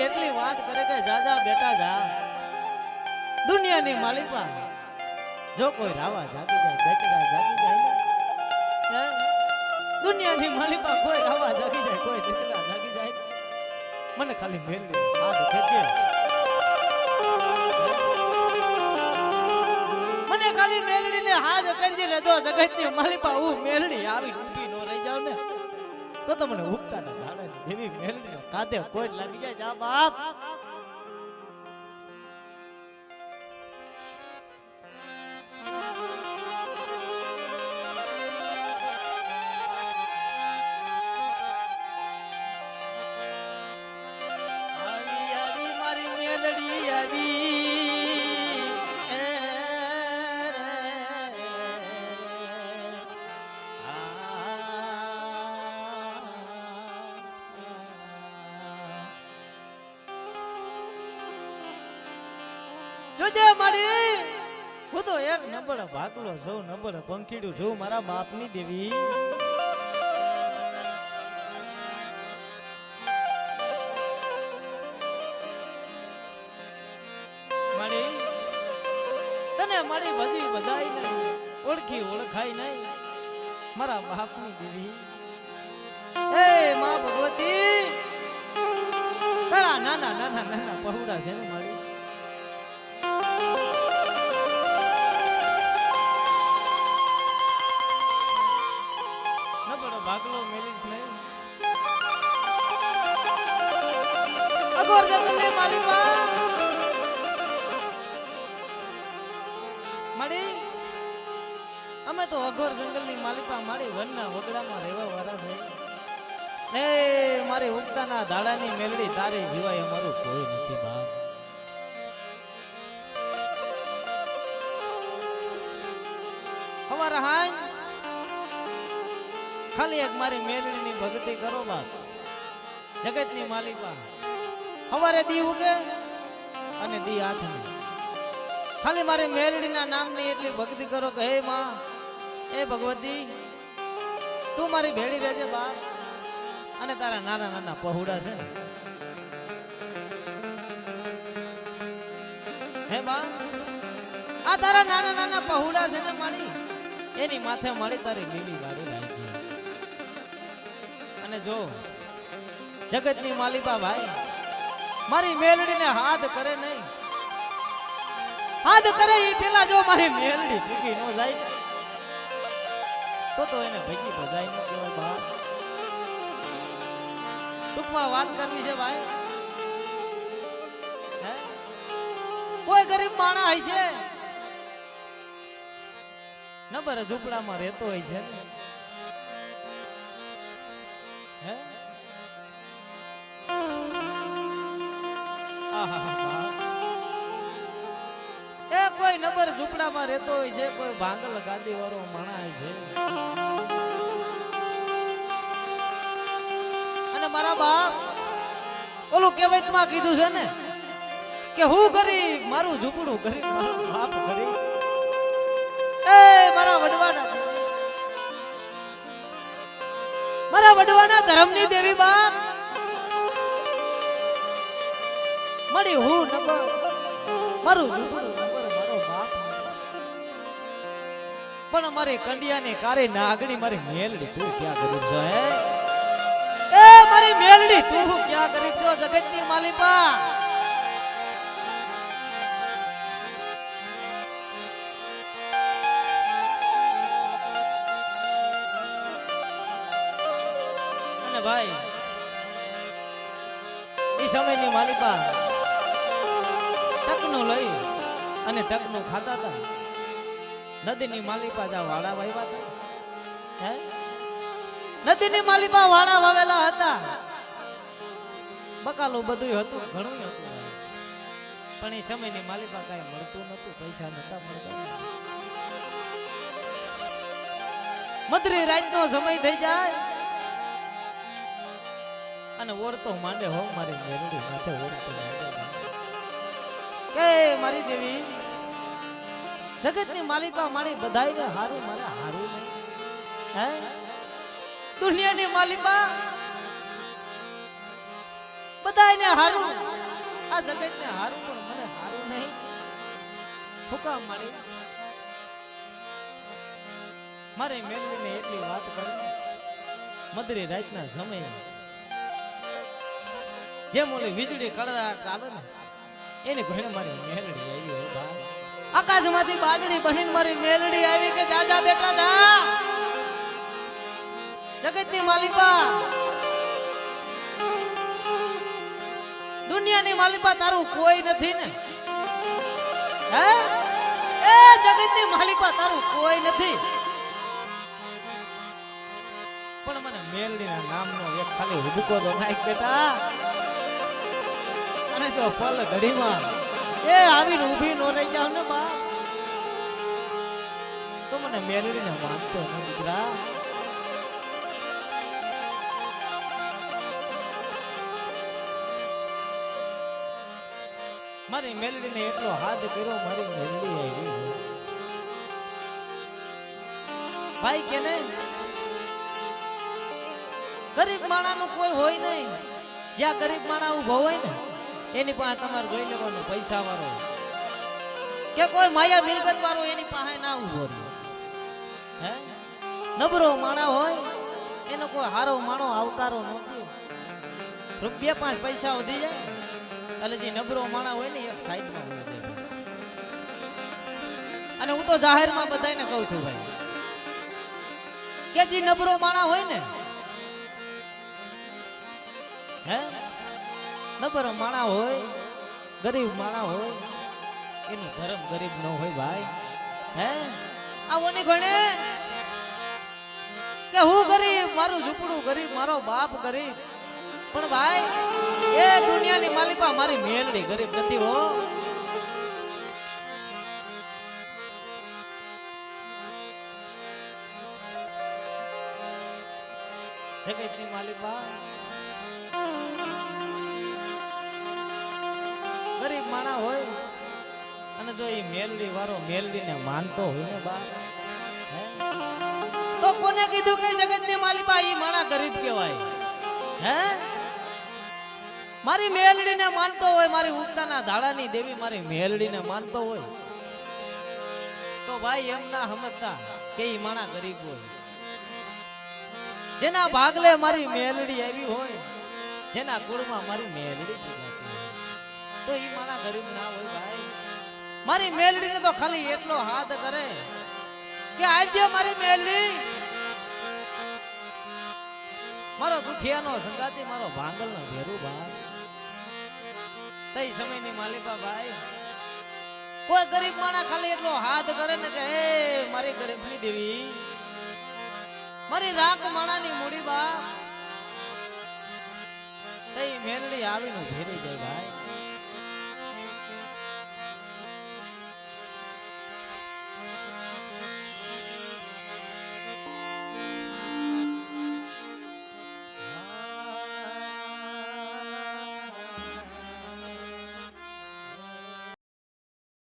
એટલી વાત કરે કે જાજા બેટા જા દુનિયાની માલિપા જો કોઈ રાવા જાગી જાય બેટડા જાગી જાય ને હે? દુનિયાની માલિપા કોઈ રાવા જાગી જાય કોઈ બેટડા જાગી જાય મને ખાલી મેલડી હાથ ખેંચે મને ખાલી મેલડીને હાથ કરજે ને જો જગતની માલિપા હું મેલડી આવી ઊભી નો રહી જાવ ને તો તમને ઉગતા ના ધાડા જેવી મેલડી કાંધે કોઈ લાગી જાય જા બાપ જોજે મારી હું તો એક નંબર ભાગલો છું નંબર પંખીડું છું મારા બાપની દેવી મારી તને મારી બધી બધાઈ નહીં ઓળખી ઓળખાય નહીં મારા બાપની દેવી હે માં ભગવતી તારા નાના નાના નાના પહોળા છે ને મારી ભાગલો મેલીશ નહીં અગોર જંગલની માલિકા મારી અમે તો અઘોર જંગલની માલિકા મારી વનના વગડામાં રહેવા વાળા છે ને મારી ઉગતાના ધાડાની મેલડી તારે જીવાય અમારું કોઈ નથી બાપ અમારા હાય ખાલી એક મારી મેલડીની ભક્તિ કરો બાપ જગતની માલિકા હવારે દી ઉગે અને દી હાથની ખાલી મારી મેલડીના નામની એટલી ભક્તિ કરો કે હે માં એ ભગવતી તું મારી ભેળી રહેજે બાપ અને તારા નાના નાના પહોળા છે હે બા આ તારા નાના નાના પહોળા છે ને મારી એની માથે મારી તારી લીલી વાળી રાખી અને જો જગતની માલિકા ભાઈ મારી મેલડીને હાથ કરે નહીં હાથ કરે એ પેલા જો મારી મેલડી ભૂખી નો જાય તો એને ભેગી ભજાઈ ન કહેવાય બા ટૂંકમાં વાત કરવી છે ભાઈ હે કોઈ ગરીબ માણસ હોય છે નબર ઝૂંપડામાં રહેતો હોય છે હે એ કોઈ નબર ઝૂંપડામાં રહેતો હોય છે કોઈ ભાંગલ ગાદી વાળો માણસ છે અને મારા બાપ ઓલું કહેવતમાં કીધું છે ને કે હું ગરીબ મારું ઝૂંપડું ગરીબ મારું બાપ ગરીબ એ મારા વડવાના ધર્મની દેવી બાપ મળી હું નંબર મારું ઝૂંપડું નંબર મારો બાપ પણ મારી કંડિયાની કારે નાગણી મારી મેલડી તું ક્યાં ગરીબ છો હે એ મારી મેલડી તું ક્યાં ગરીબ છો જગતની માલિકા ભાઈ એ સમયની માલિકા ટકનું લઈ અને ટકનું ખાતા હતા નદીની માલિકા જા વાડા વાવ્યા હતા હે નદીની માલિકા વાડા વાવેલા હતા બકાલું બધું હતું ઘણું હતું પણ એ સમયની માલિકા કાંઈ મળતું નતું પૈસા નતા મળતા મધરી રાતનો સમય થઈ જાય અને ઓરતો માંડે હો મારી મેરડી માથે ઓરતો માંડે કે મારી દેવી જગતની માલિકા મારી બધાઈને હારું મારે હારું નહીં હે દુનિયાની માલિકા બધાયને હારું, આ જગતને હારું, પણ મને હારું નહીં. હુકામ મારી મારે મેલડીને એટલી વાત કરી મધરી રાતના સમયે જેમ ઓલી વીજળી કડરાટ આવે ને એની ઘરે મારી મેલડી આવી. હો ભાઈ, આકાશમાંથી બાદડી બનીને મારી મેલડી આવી કે જાજા બેટા જા, જગતની માલિકા, દુનિયાની માલિકા તારું કોઈ નથી ને? હે એ જગતની માલિકા તારું કોઈ નથી, પણ મને મેલડીના નામનો એક ખાલી હુડકો તો નાખ બેટા. અને જો પલ ઘડીમાં એ આવીને ઊભી નો રહી જાવ ને બા, તો મને મેલડીને માનતો ન દીકરા. મારી મેલડીને એટલો હાથ કર્યો, મારી મેલડી આવી ભાઈ કે નહીં. ગરીબ માણાનું કોઈ હોય નહીં, જ્યાં ગરીબ માણા ઉભો હોય ને એની પાસે તમારે જોઈ લેવાનું પૈસા વાળો કે કોઈ માયા મિલકત વાળો એની પાસે ના ઉભો રહે. હે નબરો માણા હોય એનો કોઈ હારો માણો આવકારો ન દે. રૂપિયા 5 પૈસા વધી જાય એટલે જે નબરો માણા હોય ને એક સાઈડમાં હોય જાય. અને હું તો જાહેરમાં બધાને કહું છું ભાઈ કે જે નબરો માણા હોય ને, હે નબરો માણા હોય, ગરીબ માણા હોય, એનું ધર્મ ગરીબ ન હોય ભાઈ. હે આવોની ગણે કે હું ગરીબ, મારું ઝૂંપડું ગરીબ, મારો બાપ ગરીબ, પણ ભાઈ એ દુનિયાની માલિકા મારી મેલડી ગરીબ નથી. હો જગતની માલિકા ગરીબ માણા હોય અને જો એ મેલડી વાળો મેલડીને માનતો હોય ને બા, તો કોને કીધું કે જગતની માલિકા ઈ માણા ગરીબ કહેવાય? હે મારી મેલડીને માનતો હોય, મારી ઉગતાના ધાડાની દેવી મારી મેલડીને માનતો હોય તો ભાઈ એમ ના સમજતા કે ઈ માણા ગરીબ હોય. જેના ભાગલે મારી મેલડી આવી હોય, જેના કુળમાં મારી મેલડી તો ઈ મારા ગરીબ ના હોય ભાઈ. મારી મેલડીને તો ખાલી એટલો હાથ કરે કે આજે મારી મેલડી મારો દુખિયાનો સંગાતી, મારો ભાંગલનો ભેરું ભાઈ. તઈ સમયની માલિકા ભાઈ કોઈ ગરીબ માણા ખાલી એટલો હાથ કરે ને કે હે મારી ગરીબની દેવી, મારી રાખ માણાની મૂડી બા, તઈ મેલડી આવીને ભેરી જાય ભાઈ.